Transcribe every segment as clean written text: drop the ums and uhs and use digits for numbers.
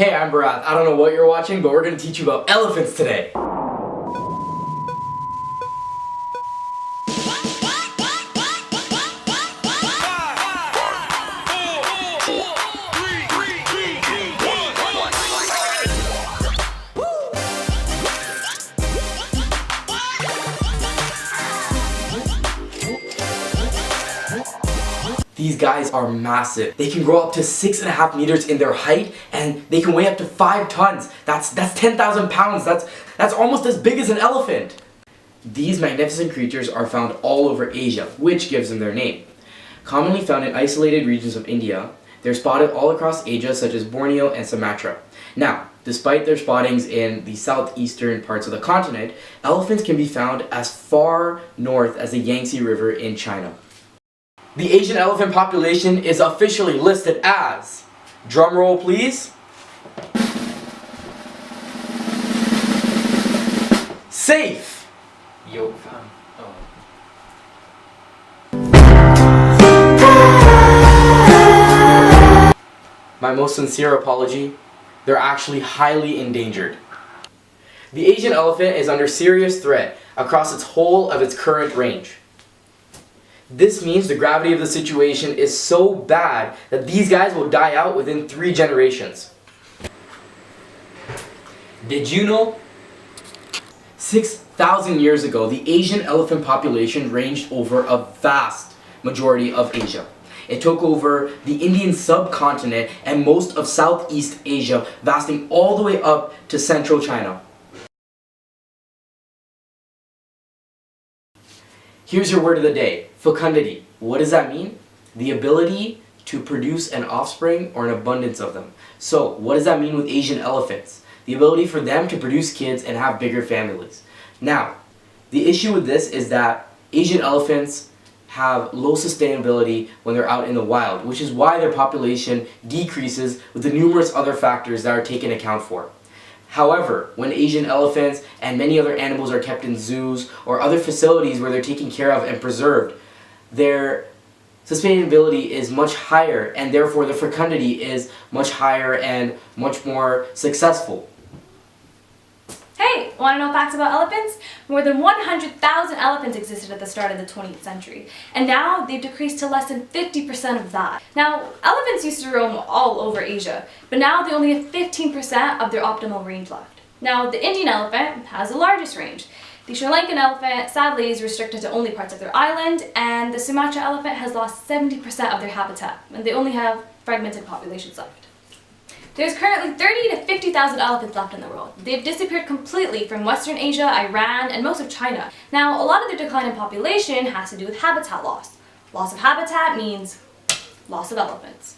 Hey, I'm Baarath. I don't know what you're watching, but we're going to teach you about elephants today. These guys are massive. They can grow up to 6.5 meters in their height, and they can weigh up to 5 tons. That's 10,000 pounds. That's almost as big as an elephant. These magnificent creatures are found all over Asia, which gives them their name. Commonly found in isolated regions of India, they're spotted all across Asia, such as Borneo and Sumatra. Now, despite their spottings in the southeastern parts of the continent, elephants can be found as far north as the Yangtze River in China. The Asian elephant population is officially listed as, drum roll please, safe. Yo, fam. My most sincere apology, they're actually highly endangered. The Asian elephant is under serious threat across its whole of its current range. This means the gravity of the situation is so bad that these guys will die out within 3 generations. Did you know? 6,000 years ago, the Asian elephant population ranged over a vast majority of Asia. It took over the Indian subcontinent and most of Southeast Asia, vasting all the way up to central China. Here's your word of the day, fecundity. What does that mean? The ability to produce an offspring or an abundance of them. So, what does that mean with Asian elephants? The ability for them to produce kids and have bigger families. Now, the issue with this is that Asian elephants have low sustainability when they're out in the wild, which is why their population decreases with the numerous other factors that are taken account for. However, when Asian elephants and many other animals are kept in zoos or other facilities where they're taken care of and preserved, their sustainability is much higher, and therefore the fecundity is much higher and much more successful. Hey, want to know facts about elephants? More than 100,000 elephants existed at the start of the 20th century, and now they've decreased to less than 50% of that. Now, elephants used to roam all over Asia, but now they only have 15% of their optimal range left. Now, the Indian elephant has the largest range. The Sri Lankan elephant, sadly, is restricted to only parts of their island, and the Sumatra elephant has lost 70% of their habitat, and they only have fragmented populations left. There's currently 30 to 50,000 elephants left in the world. They've disappeared completely from Western Asia, Iran, and most of China. Now, a lot of their decline in population has to do with habitat loss. Loss of habitat means loss of elephants.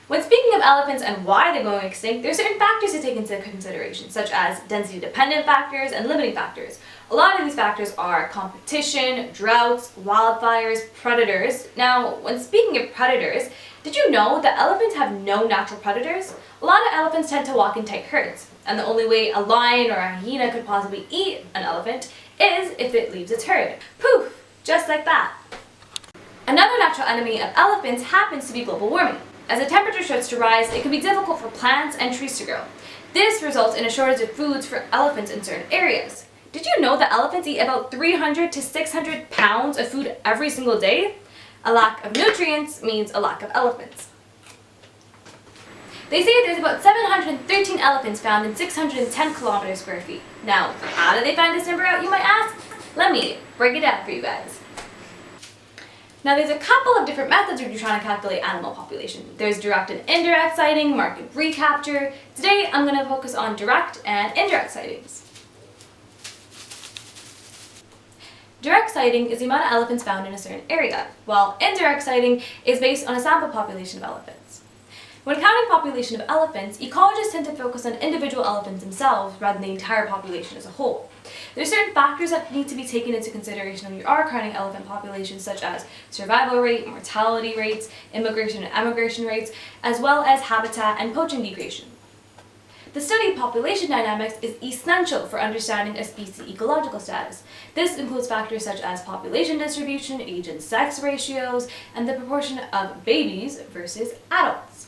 When speaking of elephants and why they're going extinct, there are certain factors to take into consideration, such as density-dependent factors and limiting factors. A lot of these factors are competition, droughts, wildfires, predators. Now, when speaking of predators, did you know that elephants have no natural predators? A lot of elephants tend to walk in tight herds, and the only way a lion or a hyena could possibly eat an elephant is if it leaves its herd. Poof! Just like that. Another natural enemy of elephants happens to be global warming. As the temperature starts to rise, it can be difficult for plants and trees to grow. This results in a shortage of foods for elephants in certain areas. Did you know that elephants eat about 300 to 600 pounds of food every single day? A lack of nutrients means a lack of elephants. They say there's about 713 elephants found in 610 kilometer square feet. Now, how did they find this number out, you might ask? Let me break it down for you guys. Now, there's a couple of different methods when you're trying to calculate animal population. There's direct and indirect sighting, market recapture. Today, I'm going to focus on direct and indirect sightings. Direct sighting is the amount of elephants found in a certain area, while indirect sighting is based on a sample population of elephants. When counting population of elephants, ecologists tend to focus on individual elephants themselves rather than the entire population as a whole. There are certain factors that need to be taken into consideration when you are counting elephant populations, such as survival rate, mortality rates, immigration and emigration rates, as well as habitat and poaching degradation. The study of population dynamics is essential for understanding a species' ecological status. This includes factors such as population distribution, age and sex ratios, and the proportion of babies versus adults.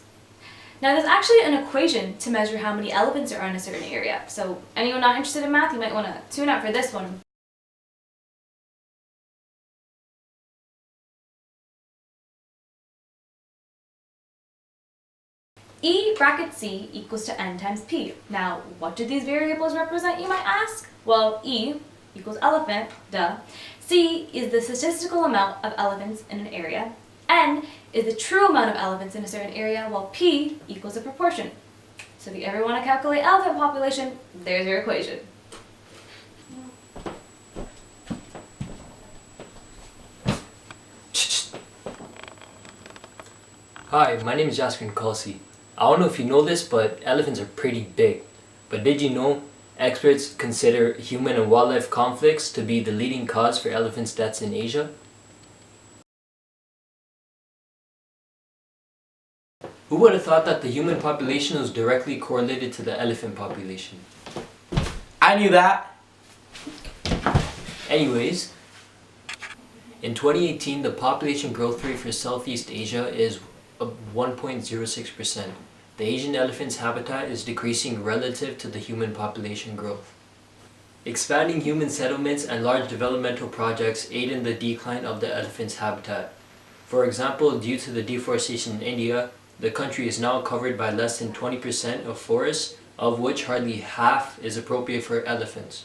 Now there's actually an equation to measure how many elephants are in a certain area. So anyone not interested in math, you might want to tune out for this one. E bracket C equals to N times P. Now, what do these variables represent, you might ask? Well, E equals elephant, duh. C is the statistical amount of elephants in an area. N is the true amount of elephants in a certain area, while P equals a proportion. So if you ever want to calculate elephant population, there's your equation. Hi, my name is Jaskaran Kalsi. I don't know if you know this, but elephants are pretty big. But did you know experts consider human and wildlife conflicts to be the leading cause for elephants' deaths in Asia? Who would have thought that the human population was directly correlated to the elephant population? I knew that. Anyways, in 2018, the population growth rate for Southeast Asia is 1.06%. The Asian elephant's habitat is decreasing relative to the human population growth. Expanding human settlements and large developmental projects aid in the decline of the elephant's habitat. For example, due to the deforestation in India, the country is now covered by less than 20% of forests, of which hardly half is appropriate for elephants.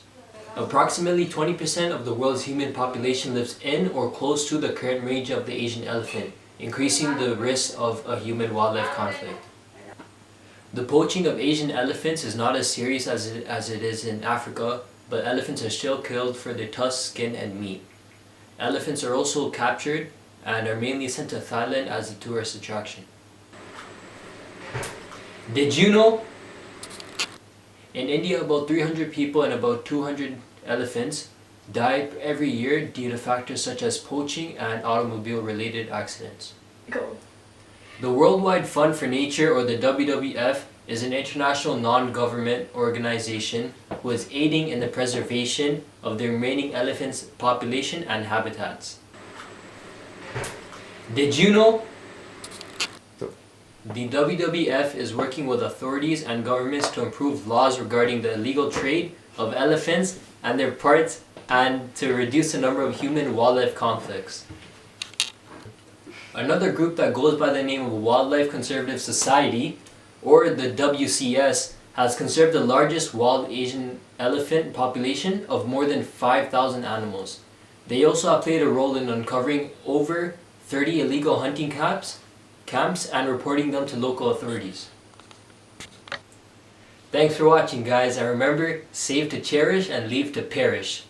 Approximately 20% of the world's human population lives in or close to the current range of the Asian elephant, increasing the risk of a human-wildlife conflict. The poaching of Asian elephants is not as serious as it is in Africa, but elephants are still killed for their tusks, skin, and meat. Elephants are also captured and are mainly sent to Thailand as a tourist attraction. Did you know? In India, about 300 people and about 200 elephants die every year due to factors such as poaching and automobile-related accidents. Cool. The Worldwide Fund for Nature, or the WWF, is an international non-government organization who is aiding in the preservation of the remaining elephants' population and habitats. Did you know? The WWF is working with authorities and governments to improve laws regarding the illegal trade of elephants and their parts and to reduce the number of human-wildlife conflicts. Another group that goes by the name of Wildlife Conservative Society, or the WCS, has conserved the largest wild Asian elephant population of more than 5,000 animals. They also have played a role in uncovering over 30 illegal hunting camps and reporting them to local authorities. Thanks for watching, guys, and remember, save to cherish and leave to perish.